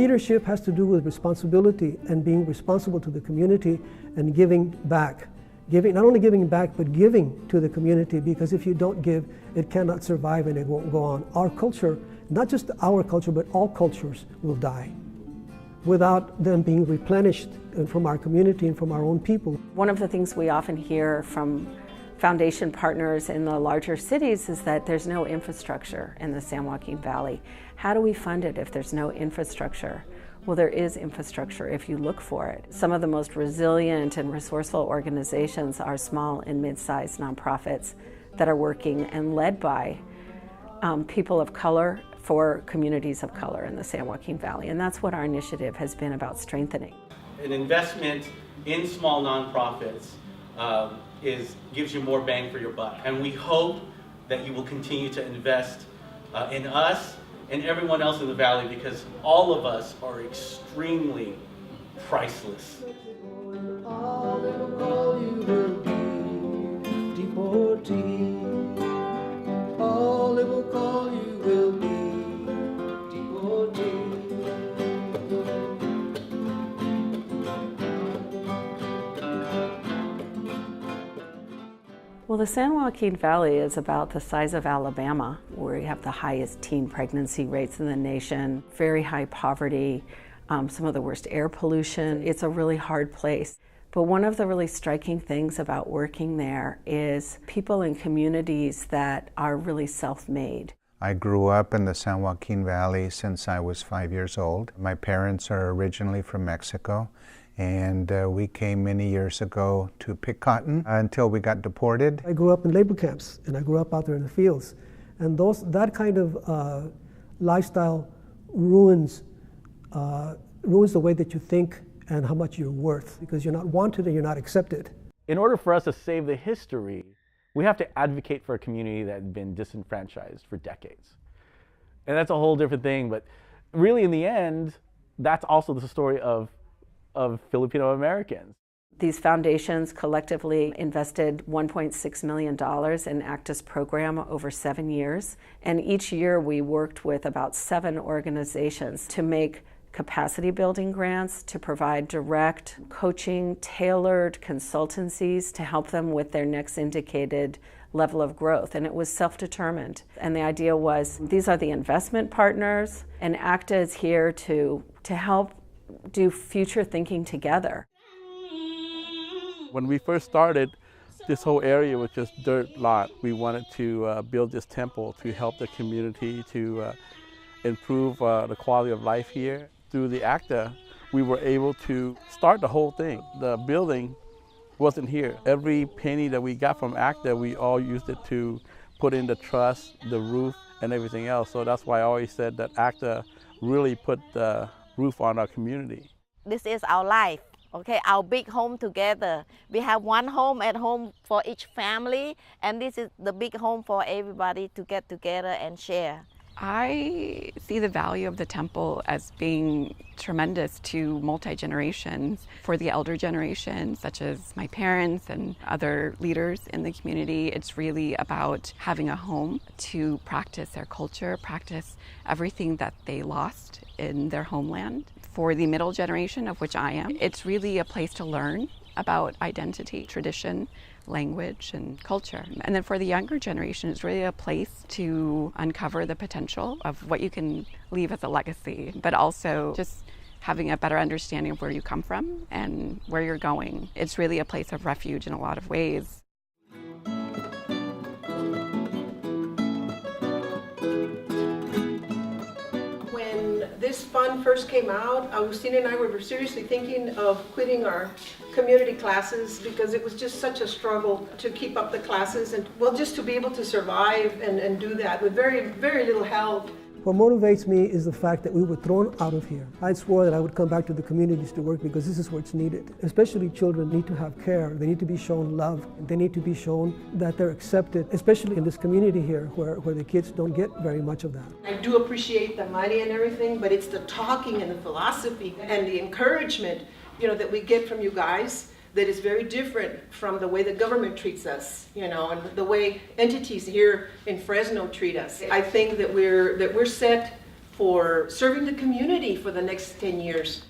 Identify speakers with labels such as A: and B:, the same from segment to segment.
A: leadership has to do with responsibility and being responsible to the community and giving back. Not only giving back, but giving to the community, because if you don't give, it cannot survive and it won't go on. Our culture, not just our culture, but all cultures will die without them being replenished from our community and from our own people.
B: One of the things we often hear from foundation partners in the larger cities is that there's no infrastructure in the San Joaquin Valley. How do we fund it if there's no infrastructure? Well, there is infrastructure if you look for it. Some of the most resilient and resourceful organizations are small and mid-sized nonprofits that are working and led by people of color for communities of color in the San Joaquin Valley. And that's what our initiative has been about strengthening.
C: An investment in small nonprofits gives you more bang for your buck. And we hope that you will continue to invest in us and everyone else in the Valley, because all of us are extremely priceless.
B: Well, the San Joaquin Valley is about the size of Alabama, where you have the highest teen pregnancy rates in the nation, very high poverty, some of the worst air pollution. It's a really hard place. But one of the really striking things about working there is people in communities that are really self-made.
D: I grew up in the San Joaquin Valley since I was 5 years old. My parents are originally from Mexico, and we came many years ago to pick cotton until we got deported.
A: I grew up in labor camps, and I grew up out there in the fields. And that kind of lifestyle ruins the way that you think and how much you're worth, because you're not wanted and you're not accepted.
E: In order for us to save the history, we have to advocate for a community that had been disenfranchised for decades. And that's a whole different thing, but really in the end, that's also the story of Filipino Americans.
B: These foundations collectively invested $1.6 million in ACTA's program over 7 years. And each year we worked with about 7 organizations to make capacity building grants, to provide direct coaching, tailored consultancies to help them with their next indicated level of growth. And it was self-determined. And the idea was, these are the investment partners, and ACTA is here to help do future thinking together.
F: When we first started, this whole area was just dirt lot. We wanted to build this temple to help the community to improve the quality of life here. Through the ACTA, we were able to start the whole thing. The building wasn't here. Every penny that we got from ACTA, we all used it to put in the truss, the roof, and everything else. So that's why I always said that ACTA really put the roof on our community.
G: This is our life, okay, our big home together. We have one home at home for each family, and this is the big home for everybody to get together and share.
H: I see the value of the temple as being tremendous to multi-generations. For the elder generation, such as my parents and other leaders in the community, it's really about having a home to practice their culture, practice everything that they lost in their homeland. For the middle generation, of which I am, it's really a place to learn about identity, tradition, language, and culture. And then for the younger generation, it's really a place to uncover the potential of what you can leave as a legacy, but also just having a better understanding of where you come from and where you're going. It's really a place of refuge in a lot of ways.
I: This fund first came out, Agustina and I were seriously thinking of quitting our community classes because it was just such a struggle to keep up the classes and, well, just to be able to survive and do that with very, very little help.
A: What motivates me is the fact that we were thrown out of here. I swore that I would come back to the communities to work because this is where it's needed. Especially children need to have care. They need to be shown love. They need to be shown that they're accepted, especially in this community here where the kids don't get very much of that.
I: I do appreciate the money and everything, but it's the talking and the philosophy and the encouragement, that we get from you guys that is very different from the way the government treats us, and the way entities here in Fresno treat us. I think that we're set for serving the community for the next 10 years.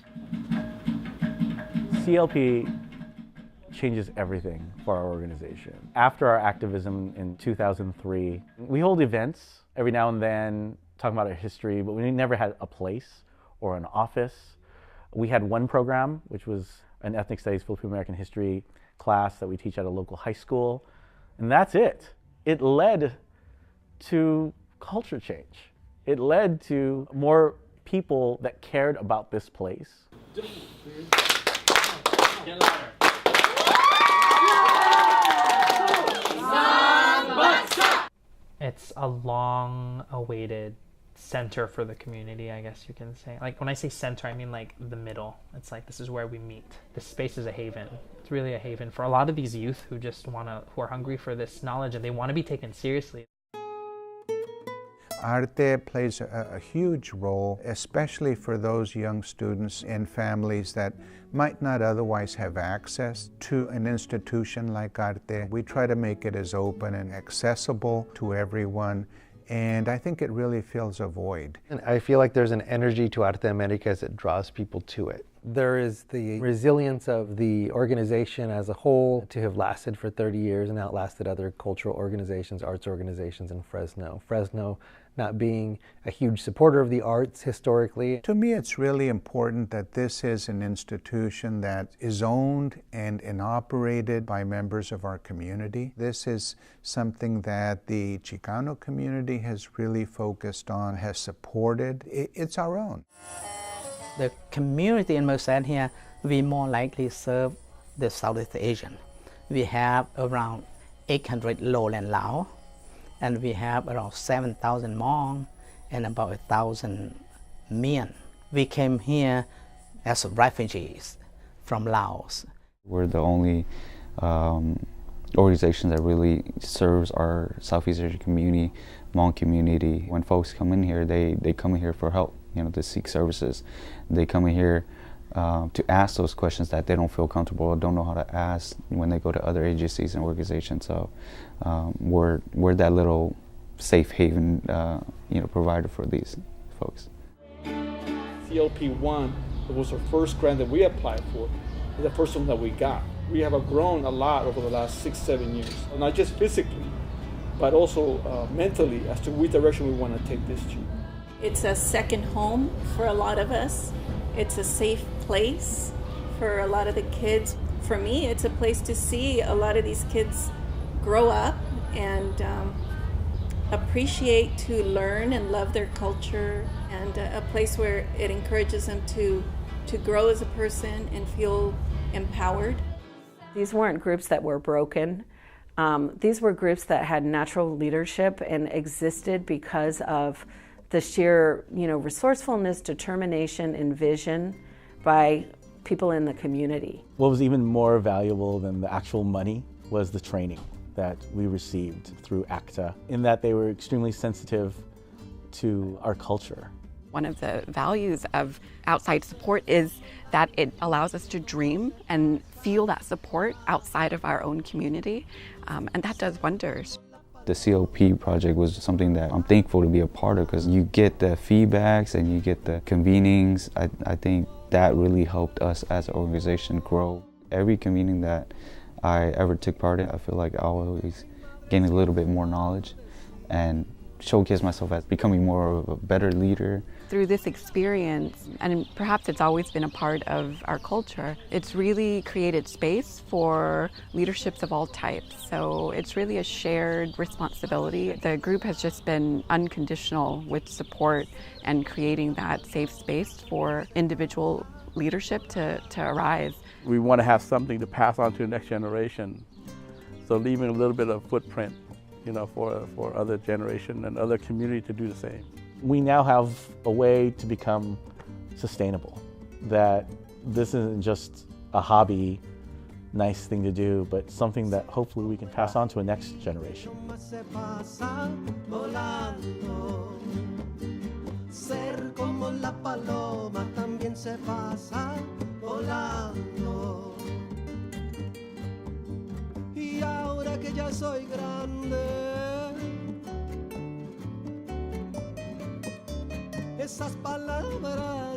E: CLP changes everything for our organization. After our activism in 2003, we hold events every now and then talking about our history, but we never had a place or an office. We had one program, which was an ethnic studies Filipino American history class that we teach at a local high school, and that's it. It led to culture change. It led to more people that cared about this place.
J: It's a long-awaited center for the community, I guess you can say. Like when I say center, I mean like the middle. It's like this is where we meet. This space is a haven. It's really a haven for a lot of these youth who are hungry for this knowledge and they want to be taken seriously.
D: Arte plays a huge role, especially for those young students and families that might not otherwise have access to an institution like Arte. We try to make it as open and accessible to everyone, and I think it really fills a void.
K: And I feel like there's an energy to Arte Americas that draws people to it. There is the resilience of the organization as a whole to have lasted for 30 years and outlasted other cultural organizations, arts organizations in Fresno. Fresno not being a huge supporter of the arts historically.
D: To me, it's really important that this is an institution that is owned and operated by members of our community. This is something that the Chicano community has really focused on, has supported. It's our own.
L: The community in Merced here, we more likely serve the Southeast Asian. We have around 800 lowland Lao, and we have around 7,000 Hmong and about 1,000 Mien. We came here as refugees from Laos.
M: We're the only organization that really serves our Southeast Asian community, Hmong community. When folks come in here, they come in here for help, to seek services. They come in here to ask those questions that they don't feel comfortable or don't know how to ask when they go to other agencies and organizations. So we're that little safe haven, provider for these folks.
F: CLP1 was the first grant that we applied for. It's the first one that we got. We have grown a lot over the last 6-7 years, not just physically, but also mentally as to which direction we want to take this to.
N: It's a second home for a lot of us. It's a safe place for a lot of the kids. For me, it's a place to see a lot of these kids grow up and appreciate, to learn and love their culture, and a place where it encourages them to grow as a person and feel empowered.
B: These weren't groups that were broken. These were groups that had natural leadership and existed because of the sheer, resourcefulness, determination, and vision by people in the community.
E: What was even more valuable than the actual money was the training that we received through ACTA, in that they were extremely sensitive to our culture.
H: One of the values of outside support is that it allows us to dream and feel that support outside of our own community, and that does wonders.
M: The CLP project was something that I'm thankful to be a part of, because you get the feedbacks and you get the convenings. I think that really helped us as an organization grow. Every convening that I ever took part in, I feel like I always gained a little bit more knowledge and showcase myself as becoming more of a better leader.
H: Through this experience, and perhaps it's always been a part of our culture, it's really created space for leaderships of all types. So it's really a shared responsibility. The group has just been unconditional with support and creating that safe space for individual leadership to arise.
F: We want to have something to pass on to the next generation. So leaving a little bit of footprint, for other generation and other community to do the same.
E: We now have a way to become sustainable, that this isn't just a hobby, nice thing to do, but something that hopefully we can pass on to a next generation.
O: Y ahora que ya soy grande, esas palabras